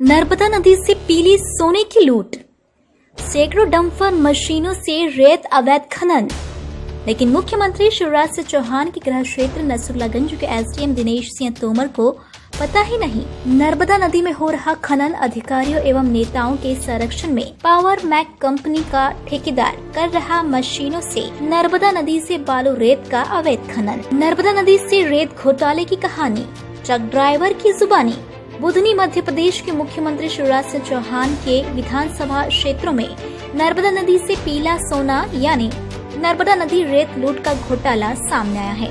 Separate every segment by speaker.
Speaker 1: नर्मदा नदी से पीली सोने की लूट, सैकड़ों डंपर मशीनों से रेत अवैध खनन। लेकिन मुख्यमंत्री शिवराज सिंह चौहान के गृह क्षेत्र नसरुल्लागंज के एसडीएम दिनेश सिंह तोमर को पता ही नहीं, नर्मदा नदी में हो रहा खनन अधिकारियों एवं नेताओं के संरक्षण में पावर मैक कंपनी का ठेकेदार कर रहा मशीनों से नर्मदा नदी से बालू रेत का अवैध खनन। नर्मदा नदी से रेत घोटाले की कहानी, ट्रक ड्राइवर की जुबानी। बुधनी मध्य प्रदेश के मुख्यमंत्री शिवराज सिंह चौहान के विधानसभा क्षेत्रों में नर्मदा नदी से पीला सोना यानी नर्मदा नदी रेत लूट का घोटाला सामने आया है।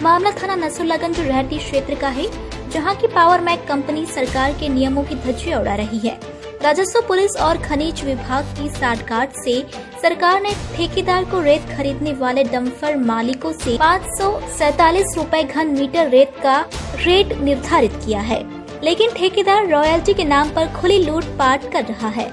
Speaker 1: मामला थाना नसरुल्लागंज रेहटी क्षेत्र का है, जहां की पावर मैक कंपनी सरकार के नियमों की धज्जियां उड़ा रही है। राजस्व, पुलिस और खनिज विभाग की साठगांठ से सरकार ने ठेकेदार को रेत खरीदने वाले डंपर मालिकों से 547 रुपए घन मीटर रेत का रेट निर्धारित किया है, लेकिन ठेकेदार रॉयल्टी के नाम पर खुली लूटपाट कर रहा है।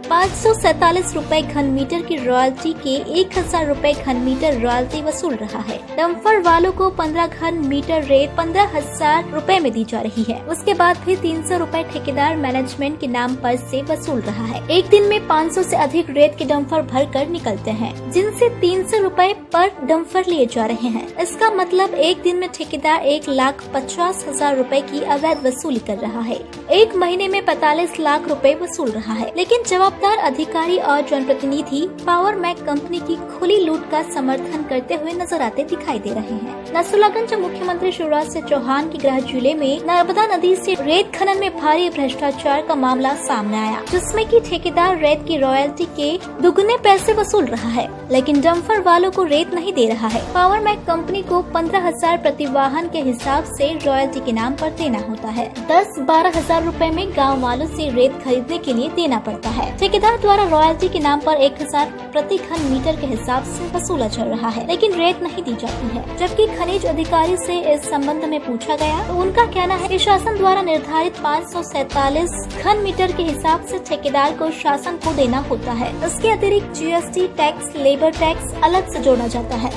Speaker 1: 547 रुपए घन मीटर की रॉयल्टी के 1000 रुपए घन मीटर रॉयल्टी वसूल रहा है। डंपर वालों को 15 घन मीटर रेत 15,000 रुपए में दी जा रही है। उसके बाद भी 300 रुपए ठेकेदार मैनेजमेंट के नाम पर से वसूल रहा है। एक दिन में 500 से अधिक रेत के डंपर भर कर निकलते हैं, जिनसे 300 रुपए पर डंपर लिए जा रहे हैं। इसका मतलब एक दिन में ठेकेदार 1,50,000 रुपए की अवैध वसूली कर रहा है। एक महीने में 45 लाख रुपए वसूल रहा है। लेकिन जवाबदार अधिकारी और जनप्रतिनिधि पावर मैक कंपनी की खुली लूट का समर्थन करते हुए नजर आते दिखाई दे रहे हैं। नसरुल्लागंज मुख्यमंत्री शिवराज सिंह चौहान के गृह जिले में नर्मदा नदी से रेत खनन में भारी भ्रष्टाचार का मामला सामने आया, जिसमें कि ठेकेदार रेत की रॉयल्टी के दुगने पैसे वसूल रहा है, लेकिन डंपर वालों को रेत नहीं दे रहा है। पावर मैक कंपनी को 15,000 प्रति वाहन के हिसाब से रॉयल्टी के नाम पर देना होता है। 10-12 हजार रुपए में गाँव वालों से रेत खरीदने के लिए देना पड़ता है। ठेकेदार द्वारा रॉयल्टी के नाम पर 1000 प्रति घन मीटर के हिसाब से वसूला चल रहा है, लेकिन रेत नहीं दी जाती है। जबकि खनिज अधिकारी से इस संबंध में पूछा गया तो उनका कहना है कि शासन द्वारा निर्धारित 547 घन मीटर के हिसाब से ठेकेदार को शासन को देना होता है। इसके अतिरिक्त जीएसटी टैक्स, लेबर टैक्स अलग से जोड़ा जाता है।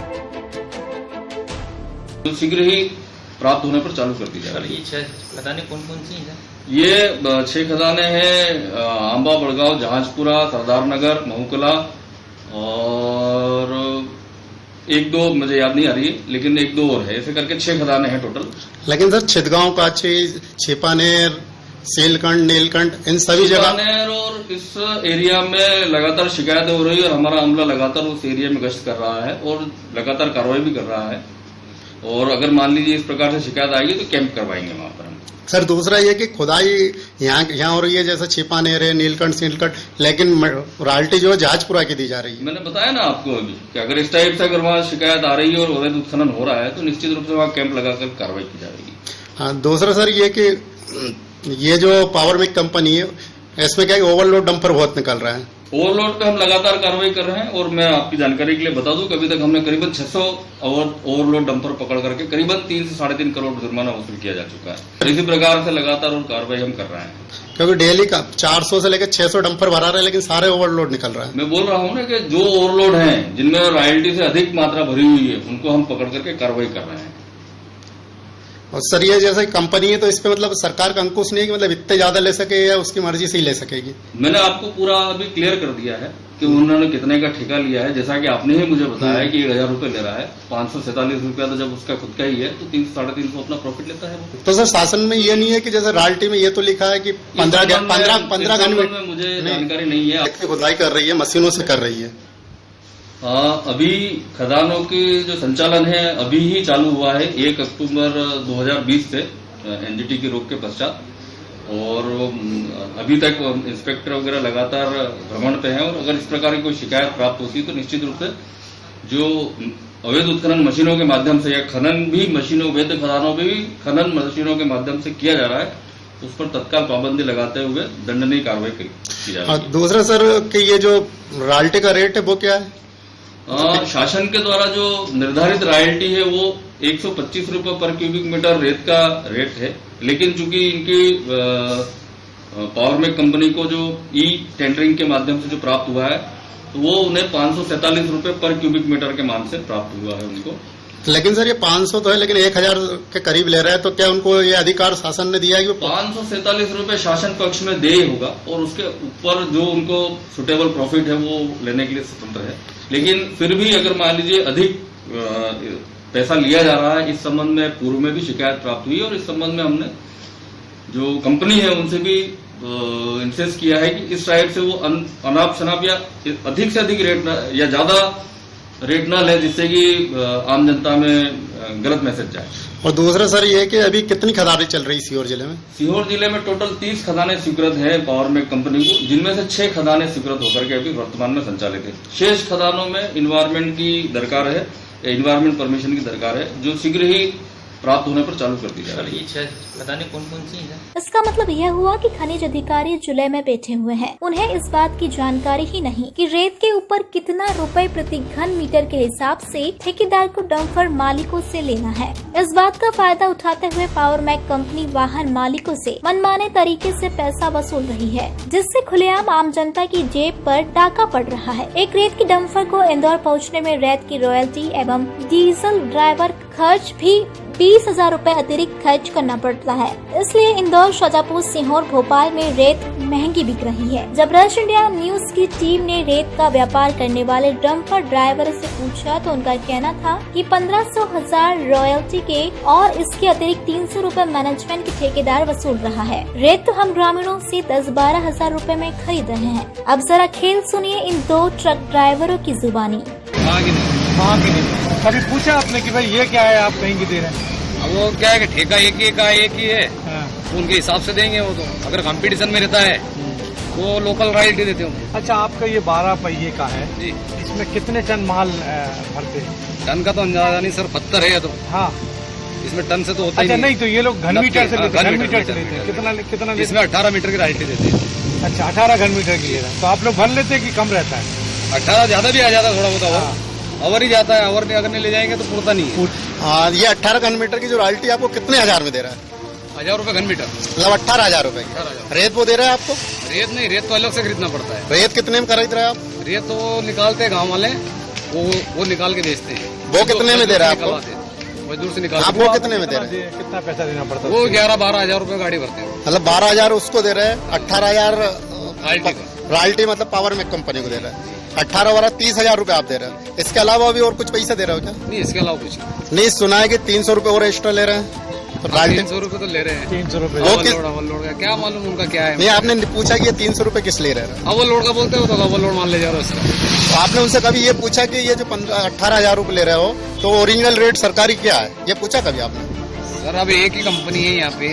Speaker 2: तो शीघ्र ही प्राप्त होने पर चालू कर दी जाएगी।
Speaker 3: ये खदानें कौन कौन सी हैं?
Speaker 2: ये 6 खदानें हैं, आंबा, बड़गांव, जहाजपुरा, सरदार नगर, महूकला और 1-2 मुझे याद नहीं आ रही, लेकिन 1-2 और है। ऐसे करके 6 खदानें हैं टोटल।
Speaker 4: लेकिन सर छिदगांव, काची, छिपानेर, सीलखंड, नीलकंठ, इन सभी जगह
Speaker 2: छिपानेर और इस एरिया में लगातार शिकायतें हो रही है और हमारा अमला लगातार उस एरिया में गश्त कर रहा है और लगातार कार्रवाई भी कर रहा है। और अगर मान लीजिए इस प्रकार से शिकायत आएगी तो कैंप करवाएंगे वहाँ पर हम।
Speaker 4: सर दूसरा ये कि खुदाई यहाँ हो रही है, जैसे छिपानेर है, नीलकंठ, सीलखंड, लेकिन रॉयल्टी जो है जहाजपुरा की दी जा रही है। मैंने
Speaker 2: बताया ना आपको अभी कि अगर इस टाइप से अगर वहाँ शिकायत आ रही है और अवैध उत्खनन हो रहा है तो निश्चित रूप से वहाँ कैंप लगाकर कार्रवाई की जाएगी।
Speaker 4: हाँ, दूसरा सर ये कि ये जो पावर मैक कंपनी है, इसमें क्या है, ओवरलोड डंपर बहुत निकल रहा है।
Speaker 2: ओवरलोड पे हम लगातार कार्रवाई कर रहे हैं और मैं आपकी जानकारी के लिए बता दूं कि अभी तक हमने करीबन 600 ओवरलोड डंपर पकड़ करके करीबन 3 से 3.5 करोड़ जुर्माना वसूल किया जा चुका है। इसी प्रकार से लगातार और कार्रवाई हम कर रहे हैं,
Speaker 4: क्योंकि डेली का 400 से लेकर 600 डंपर भरा रहा है, लेकिन सारे ओवरलोड निकल रहा है।
Speaker 2: मैं बोल रहा हूँ ना कि जो ओवरलोड है, जिनमें रॉयल्टी से अधिक मात्रा भरी हुई है, उनको हम पकड़ करके कार्रवाई कर रहे हैं।
Speaker 4: और सर ये जैसे कंपनी है तो इस पे मतलब सरकार का अंकुश नहीं है कि मतलब इतने ज्यादा ले सके या उसकी मर्जी से ही ले सकेगी।
Speaker 2: मैंने आपको पूरा अभी क्लियर कर दिया है कि उन्होंने कितने का ठेका लिया है। जैसा कि आपने ही मुझे बताया कि 1000 रुपए ले रहा है, 547 रुपया तो जब उसका खुद का ही है तो 300-350 अपना प्रॉफिट लेता है वो।
Speaker 4: तो सर शासन में ये नहीं है कि जैसे रॉयल्टी में ये तो लिखा है कि 15 घंटे में
Speaker 2: मुझे जानकारी नहीं है।
Speaker 4: खुदाई कर रही है, मशीनों से कर रही है।
Speaker 2: अभी खदानों की जो संचालन है अभी ही चालू हुआ है 1 अक्टूबर 2020 से एनजीटी की रोक के पश्चात, और अभी तक इंस्पेक्टर वगैरह लगातार भ्रमण पे हैं। और अगर इस प्रकार की कोई शिकायत प्राप्त होती है तो निश्चित रूप से जो अवैध उत्खनन मशीनों के माध्यम से या खनन भी मशीनों, अवैध खदानों में भी खनन मशीनों के माध्यम से किया जा रहा है, उस पर तत्काल पाबंदी लगाते हुए दंडनीय कार्रवाई की जा रही है।
Speaker 4: दूसरा सर कि ये जो रॉयल्टी का रेट है वो क्या है?
Speaker 2: शासन के द्वारा जो निर्धारित रॉयल्टी है वो 125 रुपए पर क्यूबिक मीटर रेत का रेट है, लेकिन चूंकि इनकी पावर मैक कंपनी को जो ई टेंडरिंग के माध्यम से जो प्राप्त हुआ है तो वो उन्हें 547 रुपए पर क्यूबिक मीटर के मान से प्राप्त हुआ है उनको।
Speaker 4: लेकिन सर ये 500 तो है, लेकिन 1000 के करीब ले रहे हैं, तो क्या उनको ये अधिकार शासन ने दिया है कि वो
Speaker 2: 547 रुपए शासन पक्ष में दे होगा और उसके ऊपर जो उनको सुटेबल प्रॉफिट है वो लेने के लिए स्वतंत्र है। लेकिन फिर भी अगर मान लीजिए अधिक पैसा लिया जा रहा है, इस संबंध में पूर्व में भी शिकायत प्राप्त हुई और इस संबंध में हमने जो कंपनी है उनसे भी इंसिस्ट किया है कि इस साइड से वो अनाप शनाप या अधिक से अधिक रेट या ज्यादा रेट ना ले, जिससे कि आम जनता में गलत मैसेज जाए।
Speaker 4: और दूसरा सर ये है कि अभी कितनी खदानें चल रही सीहोर जिले में?
Speaker 2: सीहोर जिले में टोटल 30 खदानें स्वीकृत हैं पावर मेक कंपनी को, जिनमें से 6 खदानें स्वीकृत होकर के अभी वर्तमान में संचालित है। शेष खदानों में इन्वायरमेंट की दरकार है, इन्वायरमेंट परमिशन की दरकार है, जो शीघ्र ही प्राप्त होने पर चालू कर दी
Speaker 3: सर
Speaker 2: जाएगी।
Speaker 3: ये 6 खदानें कौन कौन सी हैं?
Speaker 1: इसका मतलब यह हुआ कि खनिज अधिकारी जुलै में बैठे हुए हैं। उन्हें इस बात की जानकारी ही नहीं कि रेत के ऊपर कितना रुपए प्रति घन मीटर के हिसाब से ठेकेदार को डंपर मालिकों से लेना है। इस बात का फायदा उठाते हुए पावर मैक कंपनी वाहन मालिकों से मनमाने तरीके से पैसा वसूल रही है, जिससे खुलेआम आम जनता की जेब पर डाका पड़ रहा है। एक रेत की डंपर को इंदौर पहुँचने में रेत की रॉयल्टी एवं डीजल ड्राइवर खर्च भी 20,000 रूपए अतिरिक्त खर्च करना पड़ता है। इसलिए इंदौर, शाजापुर, सीहोर, भोपाल में रेत महंगी बिक रही है। जब रश इंडिया न्यूज की टीम ने रेत का व्यापार करने वाले डंपर ड्राइवर से पूछा तो उनका कहना था कि 1500,000 रॉयल्टी के और इसके अतिरिक्त 300 रूपए मैनेजमेंट के ठेकेदार वसूल रहा है। रेत तो हम ग्रामीणों से 10-12 हजार रूपए में खरीद रहे हैं। अब जरा खेल सुनिए इन 2 ट्रक ड्राइवरों की जुबानी।
Speaker 5: कभी पूछा आपने कि भाई ये क्या है, आप कहीं की दे रहे हैं?
Speaker 6: अब वो क्या है कि ठेका एक ही का एक ही है, उनके हिसाब से देंगे वो। तो अगर कंपटीशन में रहता है वो लोकल राइट ही देते होंगे।
Speaker 5: अच्छा, आपका ये 12 पहिए का है
Speaker 6: जी,
Speaker 5: इसमें कितने टन माल भरते हैं?
Speaker 6: टन का तो अंदाजा नहीं सर, 70 है तो
Speaker 5: हाँ,
Speaker 6: इसमें टन से तो होता ही
Speaker 5: अच्छा नहीं, तो ये लोग घन मीटर से लेते हैं, घन मीटर से लेते हैं।
Speaker 6: मीटर।
Speaker 5: कितना लेते
Speaker 6: इसमें 18 मीटर की राइट देते हैं।
Speaker 5: हैं? अच्छा, 18 घन मीटर की ले रहे हैं। तो आप लोग भर लेते हैं कि कम रहता है?
Speaker 6: 18 ज्यादा भी आ जाता है, थोड़ा बहुत
Speaker 5: हाँ।
Speaker 6: ओवर ही जाता है। ओवर अगर नहीं ले जाएंगे तो पुरता नहीं है।
Speaker 4: हाँ, ये 18 घन मीटर की जो रॉयल्टी आपको कितने हजार में दे रहा है?
Speaker 6: 1000 रुपए घन मीटर,
Speaker 4: मतलब 18,000 रूपए की।
Speaker 6: 18,000।
Speaker 4: रेत वो दे रहा है आपको?
Speaker 6: रेत नहीं, रेत तो अलग से खरीदना पड़ता है।
Speaker 4: रेत कितने में खरीद रहे हैं आप?
Speaker 6: रेत तो वो निकालते हैं गाँव वाले, वो निकाल के बेचते हैं।
Speaker 4: वो कितने में दे रहा है आपको?
Speaker 6: मजदूर से निकाल
Speaker 4: आपको कितने में दे रहे हैं?
Speaker 5: कितना पैसा देना पड़ता है?
Speaker 6: वो 11-12 हजार रुपए गाड़ी भरते हैं।
Speaker 4: मतलब 12,000 उसको दे रहे हैं, 18,000
Speaker 6: राइल्टी का।
Speaker 4: रॉयल्टी मतलब पावर मेक कंपनी को दे रहा है। 18 वाला 30,000 रूपए आप दे रहे हैं। इसके अलावा भी और कुछ पैसा दे रहे हो क्या?
Speaker 6: नहीं, इसके अलावा कुछ
Speaker 4: नहीं, सुना है कि 300 रूपए और एक्स्ट्रा ले रहे हैं। तो रॉयल्टी
Speaker 6: 300 रुपए तो ले रहे हैं।
Speaker 5: 300 रुपए।
Speaker 6: अवल लोड का क्या मालूम उनका क्या है?
Speaker 4: नहीं, आपने पूछा कि ये 300 रूपए किस ले रहे हैं?
Speaker 6: अवल लोड का बोलते हो तो अवल लोड मान ले जा रहे हो इसका।
Speaker 4: तो आपने उनसे कभी ये पूछा कि ये जो 18,000 रूपए ले रहे हो तो ओरिजिनल रेट सरकारी क्या है, ये पूछा कभी आपने?
Speaker 6: सर अब एक ही कंपनी है यहाँ पे,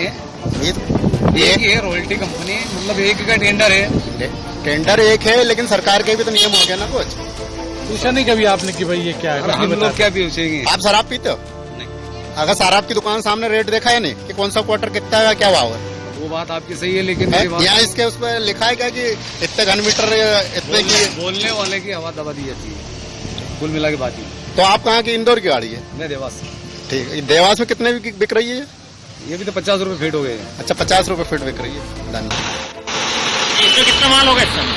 Speaker 6: एक ही है रॉयल्टी कंपनी, मतलब एक ही का टेंडर है।
Speaker 4: टेंडर एक है, लेकिन सरकार के भी तो नियम हो गया ना कुछ।
Speaker 5: पूछा नहीं कभी आपने कि भाई ये क्या है?
Speaker 6: हम लोग क्या पूछेंगे?
Speaker 4: आप शराब पीते हो?
Speaker 6: नहीं।
Speaker 4: अगर शराब की दुकान सामने रेट देखा है नहीं कि कौन सा क्वार्टर कितना है, क्या भाव है?
Speaker 6: वो बात आपकी सही है, लेकिन मेरी बात
Speaker 4: यहाँ इसके उस पर लिखा है क्या कि इतने घन मीटर इतने की?
Speaker 6: बोलने वाले की हवा दबा दी जाती है, कुल मिला के बात ही।
Speaker 4: तो आप कहाँ की? इंदौर की गाड़ी है?
Speaker 6: मैं देवास से।
Speaker 4: ठीक है। देवास में कितने बिक रही है?
Speaker 6: ये भी तो 50 रुपए फीट हो गए हैं।
Speaker 4: अच्छा, 50 रूपए फीट बिक रही है। धन्यवाद।
Speaker 3: इसमें कितना माल होगा? इस समय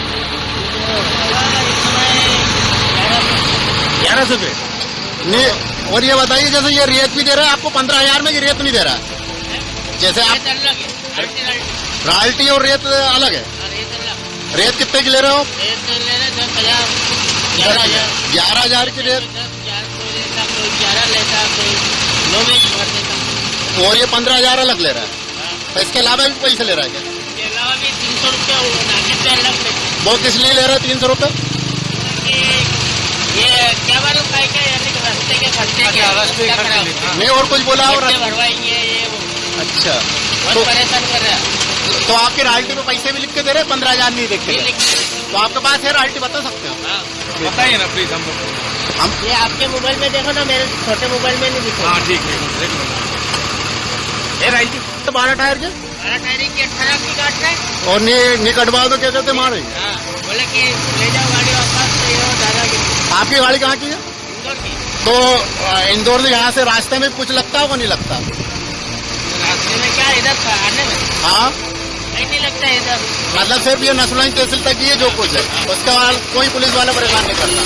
Speaker 3: 1100 रुपए।
Speaker 4: नहीं, और ये बताइए जैसे ये रेत भी दे रहा है आपको 15,000 में, कि रेत नहीं दे रहा है? जैसे आप रॉयल्टी और रेत अलग है। रेत कितने की ले रहे हो? 11,000 की रेत, और ये 15,000 अलग ले रहा है। तो इसके अलावा भी पैसे ले रहा है क्या?
Speaker 7: 300 रुपये
Speaker 4: वो किस लिए ले रहा है 300 रूपये?
Speaker 7: ये क्या मालूम क्या यानी कि रास्ते के खर्चे
Speaker 4: नहीं, और कुछ बोला और?
Speaker 7: भरवाएंगे ये वो।
Speaker 4: अच्छा,
Speaker 7: बहुत परेशान कर रहा है।
Speaker 4: तो आपके रॉयल्टी पे पैसे भी लिख के दे रहे हैं, 15,000 नहीं देख के दे रहे। तो आपके पास है रॉयल्टी, बता सकते हो?
Speaker 6: बताइए ना प्लीज हम।
Speaker 7: ये आपके मोबाइल में देखो ना, मेरे छोटे मोबाइल में नहीं दिखा।
Speaker 6: हाँ ठीक है,
Speaker 4: ये रॉयल्टी तो 12 टायर के
Speaker 7: 12 टायर की 18 की काट रहा है।
Speaker 4: और नहीं कटवाओ तो क्या कहते मारे?
Speaker 7: हाँ, बोले कि ले जाओ गाड़ी वापस, तो ये दादागिरी।
Speaker 4: आपकी गाड़ी कहाँ की है?
Speaker 7: इंदौर की।
Speaker 4: तो इंदौर से यहाँ से रास्ते में कुछ लगता होगा, नहीं लगता?
Speaker 7: रास्ते में क्या इधर आने में?
Speaker 4: हाँ,
Speaker 7: नहीं लगता इधर।
Speaker 4: मतलब सिर्फ ये नसरुल्लाह तहसील तक ही है जो कुछ है, उसके बाद कोई पुलिस वाला परेशान नहीं करता।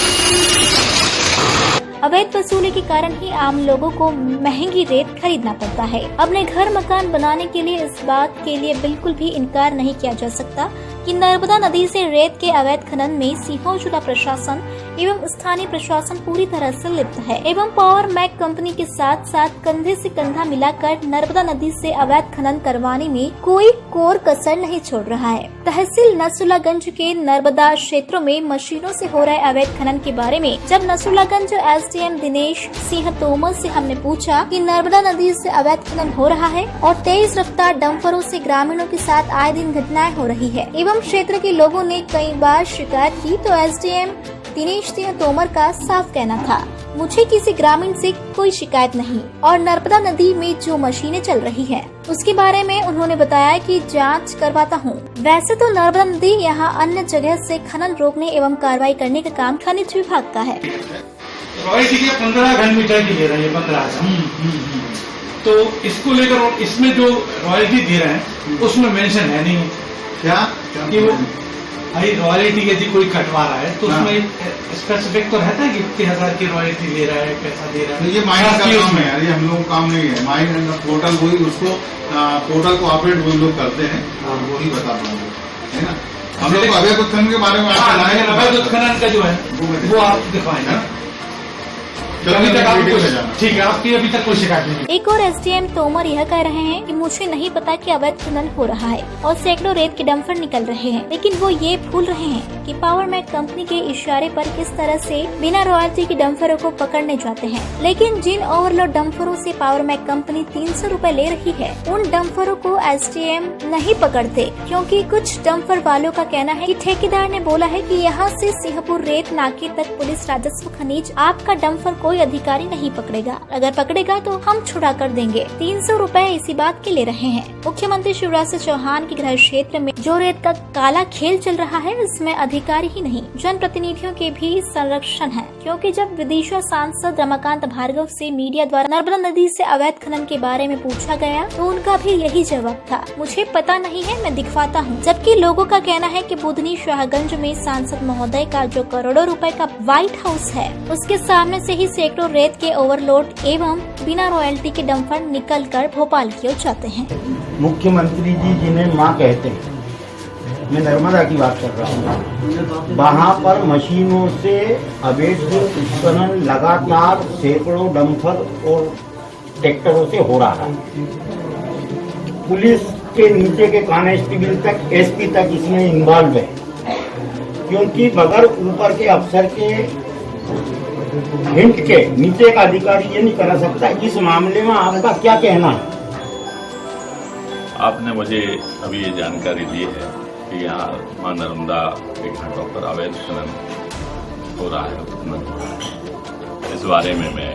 Speaker 1: अवैध वसूली के कारण ही आम लोगों को महंगी रेत खरीदना पड़ता है। अपने घर मकान बनाने के लिए इस बात के लिए बिल्कुल भी इनकार नहीं किया जा सकता कि नर्मदा नदी से रेत के अवैध खनन में सीहोर जिला प्रशासन एवं स्थानीय प्रशासन पूरी तरह से लिप्त है एवं पावर मैक कंपनी के साथ साथ कंधे से कंधा मिलाकर नर्मदा नदी से अवैध खनन करवाने में कोई कोर कसर नहीं छोड़ रहा है। तहसील नसरुल्लागंज के नर्मदा क्षेत्रों में मशीनों से हो रहे अवैध खनन के बारे में जब नसरुल्लागंज एसडीएम दिनेश सिंह तोमर से हमने पूछा कि नर्मदा नदी से अवैध खनन हो रहा है और तेज रफ्तार डंपरों से ग्रामीणों के साथ आए दिन घटनाएं हो रही है एवं क्षेत्र के लोगों ने कई बार शिकायत की तो एसडीएम दिनेश सिंह तोमर का साफ कहना था, मुझे किसी ग्रामीण से कोई शिकायत नहीं और नर्मदा नदी में जो मशीनें चल रही है उसके बारे में उन्होंने बताया कि जांच करवाता हूं। वैसे तो नर्मदा नदी यहाँ अन्य जगह से खनन रोकने एवं कार्रवाई करने का काम खनिज विभाग का है।
Speaker 5: रॉयल्टी के 15 घन मीटर की ले रहे हैं 15 तो इसको लेकर इसमें जो रॉयल्टी दे रहे हैं उसमें मेंशन है नहीं
Speaker 4: क्या
Speaker 5: कि वो भाई रॉयल्टी यदि कोई कटवा रहा है तो उसमें स्पेसिफिक तो रहता है कि कितने हजार की रॉयल्टी ले रहा है, पैसा दे रहा है।
Speaker 4: ये माइनर का काम है यार, ये हम लोगों का काम नहीं है। माइनर पोर्टल वही उसको पोर्टल को ऑपरेट वही लोग करते हैं और वही बता पाएंगे, है ना। हम लोग अवैध उत्खनन के बारे में
Speaker 5: अवैध उत्खनन का जो है वो आप दिखाएंगे। ठीक है, आपकी अभी तक कोई शिकायत नहीं।
Speaker 1: एक और एसडीएम तोमर यह कह रहे हैं कि मुझे नहीं पता कि अवैध खनन हो रहा है और सैकड़ों रेत के डंपर निकल रहे हैं, लेकिन वो ये भूल रहे हैं कि पावर मैक कंपनी के इशारे पर किस तरह से बिना रॉयल्टी के डंपरों को पकड़ने जाते हैं। लेकिन जिन ओवरलोड डंपरों से पावर मैक कंपनी 300 रुपए ले रही है उन डंपरों को एसडीएम नहीं पकड़ते, क्योंकि कुछ डंपर वालों का कहना है कि ठेकेदार ने बोला है कि यहाँ से सिंहपुर रेत नाके तक पुलिस राजस्व खनिज आपका डंपर कोई अधिकारी नहीं पकड़ेगा, अगर पकड़ेगा तो हम छुड़ा कर देंगे। 300 रुपए इसी बात के ले रहे हैं। मुख्यमंत्री शिवराज सिंह चौहान के गृह क्षेत्र में जो रेत का काला खेल चल रहा है इसमें अधिकारी ही नहीं जनप्रतिनिधियों के भी संरक्षण है, क्योंकि जब विदिशा सांसद रमाकांत भार्गव से मीडिया द्वारा नर्मदा नदी से अवैध खनन के बारे में पूछा गया तो उनका भी यही जवाब था, मुझे पता नहीं है, मैं दिखवाता हूँ। जबकि लोगों का कहना है कि बुधनी शाहगंज में सांसद महोदय का जो करोड़ों रुपए का व्हाइट हाउस है उसके सामने से ही सैकड़ों रेत के ओवरलोड एवं बिना रॉयल्टी के डंपर निकलकर भोपाल की ओर जाते हैं।
Speaker 8: मुख्यमंत्री जी जिन्हें मां कहते हैं, मैं नर्मदा की बात कर रहा हूँ, वहाँ पर मशीनों से अवैध उत्खनन लगातार सैकड़ों डंपर और ट्रैक्टरों से हो रहा है। पुलिस के नीचे के कांस्टेबल तक, एसपी तक इसमें इन्वॉल्व है, क्योंकि बगैर ऊपर के अफसर के हिंट के नीचे का अधिकारी ये नहीं कर सकता। इस मामले में आपका क्या कहना है?
Speaker 9: आपने मुझे अभी ये जानकारी दी है कि यहाँ मां नर्मदा के घाटों पर अवैध खनन हो रहा है। इस बारे में मैं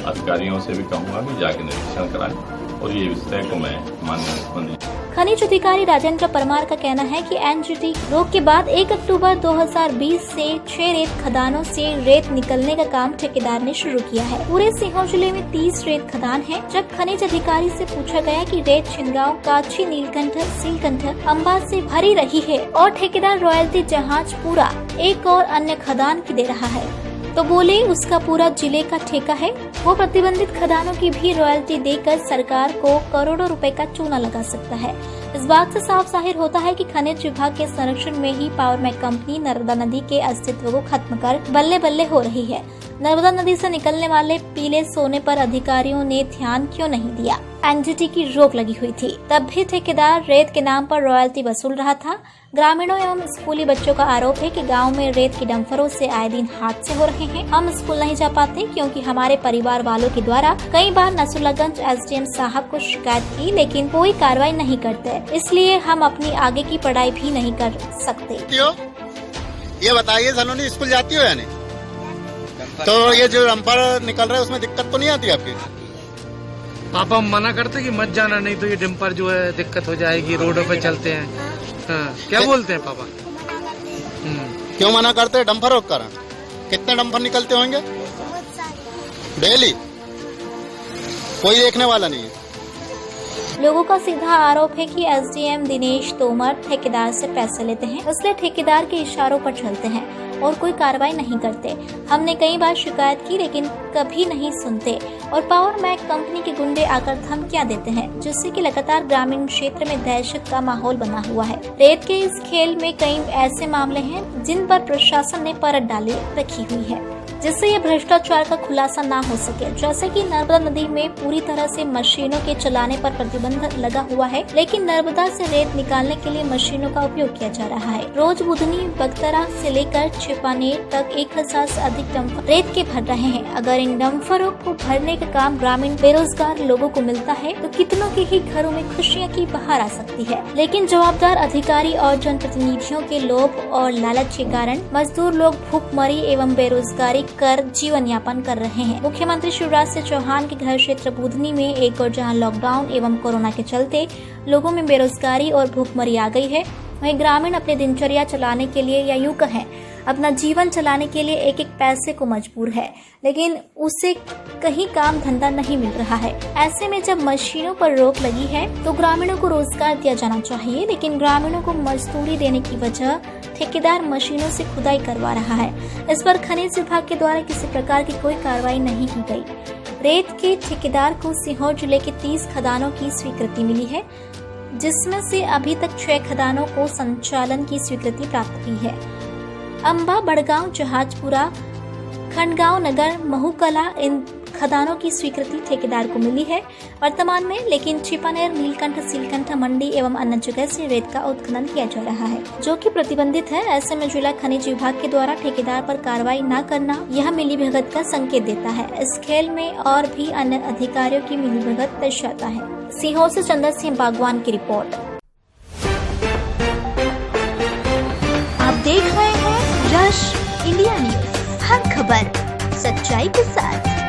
Speaker 9: अधिकारियों से भी कहूँगा कि जाके निरीक्षण कराएं और ये विषय को मैं माननीय मुख्यमंत्री।
Speaker 1: खनिज अधिकारी राजेंद्र परमार का कहना है कि एनजीटी रोक के बाद 1 अक्टूबर 2020 से 6 रेत खदानों से रेत निकलने का काम ठेकेदार ने शुरू किया है। पूरे सीहोर जिले में 30 रेत खदान है। जब खनिज अधिकारी से पूछा गया कि रेत छिंदगांव, काची, नीलकंठ, सीलकंठ, अंबा से भरी रही है और ठेकेदार रॉयल्टी जहाज पूरा एक और अन्य खदान की दे रहा है, तो बोले उसका पूरा जिले का ठेका है, वो प्रतिबंधित खदानों की भी रॉयल्टी देकर सरकार को करोड़ों रुपए का चूना लगा सकता है। इस बात से साफ जाहिर होता है कि खनिज विभाग के संरक्षण में ही पावर मैक कंपनी नर्मदा नदी के अस्तित्व को खत्म कर बल्ले बल्ले हो रही है। नर्मदा नदी से निकलने वाले पीले सोने पर अधिकारियों ने ध्यान क्यों नहीं दिया? एनजीटी की रोक लगी हुई थी, तब भी ठेकेदार रेत के नाम पर रॉयल्टी वसूल रहा था। ग्रामीणों एवं स्कूली बच्चों का आरोप है कि गांव में रेत के डंपरों से आए दिन हादसे हो रहे हैं। हम स्कूल नहीं जा पाते क्योंकि हमारे परिवार वालों के द्वारा कई बार नसरुल्लागंज एसडीएम साहब को शिकायत की, लेकिन कोई कार्रवाई नहीं करते, इसलिए हम अपनी आगे की पढ़ाई भी नहीं कर सकते।
Speaker 4: ये बताइए, सलोनी स्कूल जाती हो या नहीं? तो ये जो डंपर निकल रहा है उसमें दिक्कत तो नहीं आती आपकी?
Speaker 5: पापा मना करते कि मत जाना, नहीं तो ये डंपर जो है दिक्कत हो जाएगी, रोडों पे चलते हैं। हाँ, क्या बोलते हैं पापा?
Speaker 4: क्यों मना करते हैं डंपरों का? कितने डंपर निकलते होंगे डेली? कोई देखने वाला नहीं है।
Speaker 1: लोगों का सीधा आरोप है कि एसडीएम दिनेश तोमर ठेकेदार से पैसे लेते हैं, इसलिए ठेकेदार के इशारों पर चलते हैं। और कोई कार्रवाई नहीं करते। हमने कई बार शिकायत की लेकिन कभी नहीं सुनते और पावर मैक कंपनी के गुंडे आकर धमकियां देते हैं, जिससे कि लगातार ग्रामीण क्षेत्र में दहशत का माहौल बना हुआ है। रेत के इस खेल में कई ऐसे मामले हैं जिन पर प्रशासन ने परत डाली रखी हुई है, जिससे ये भ्रष्टाचार का खुलासा ना हो सके। जैसे कि नर्मदा नदी में पूरी तरह से मशीनों के चलाने पर प्रतिबंध लगा हुआ है, लेकिन नर्मदा से रेत निकालने के लिए मशीनों का उपयोग किया जा रहा है। रोज बुधनी बगतरा से लेकर छिपानेर तक 1000 से अधिक डंपर रेत के भर रहे हैं। अगर इन डंपरों को भरने का काम ग्रामीण बेरोजगार लोगों को मिलता है तो कितनों के ही घरों में खुशियाँ की बहार आ सकती है। लेकिन जवाबदार अधिकारी और जनप्रतिनिधियों के लोभ और लालच के कारण मजदूर लोग भूखमरी एवं बेरोजगारी कर जीवन यापन कर रहे हैं। मुख्यमंत्री शिवराज सिंह चौहान के घर क्षेत्र बुधनी में एक और जहां लॉकडाउन एवं कोरोना के चलते लोगों में बेरोजगारी और भूखमरी आ गई है, वहीं ग्रामीण अपने दिनचर्या चलाने के लिए या यूं कहें अपना जीवन चलाने के लिए एक एक पैसे को मजबूर है, लेकिन उसे कहीं काम धंधा नहीं मिल रहा है। ऐसे में जब मशीनों पर रोक लगी है तो ग्रामीणों को रोजगार दिया जाना चाहिए, लेकिन ग्रामीणों को मजदूरी देने की वजह ठेकेदार मशीनों से खुदाई करवा रहा है। इस पर खनिज विभाग के द्वारा किसी प्रकार की कोई कार्रवाई नहीं की गई। रेत के ठेकेदार को सीहोर जिले के 30 खदानों की स्वीकृति मिली है, जिसमें से अभी तक 6 खदानों को संचालन की स्वीकृति प्राप्त हुई है। अंबा, बड़गांव, जहाजपुरा, खंडगांव नगर, महूकला इन खदानों की स्वीकृति ठेकेदार को मिली है वर्तमान में, लेकिन छिपानेर, नीलकंठ, सीलकंठ मंडी एवं अन्य जगह से रेत का उत्खनन किया जा रहा है, जो कि प्रतिबंधित है। ऐसे में जिला खनिज विभाग के द्वारा ठेकेदार पर कार्रवाई न करना यह मिलीभगत का संकेत देता है। इस खेल में और भी अन्य अधिकारियों की मिलीभगत दर्शाता है। सीहोर से चंदर सिंह बागवान की रिपोर्ट।
Speaker 10: आप देख रहे हैं रश इंडिया न्यूज, हर खबर सच्चाई के साथ।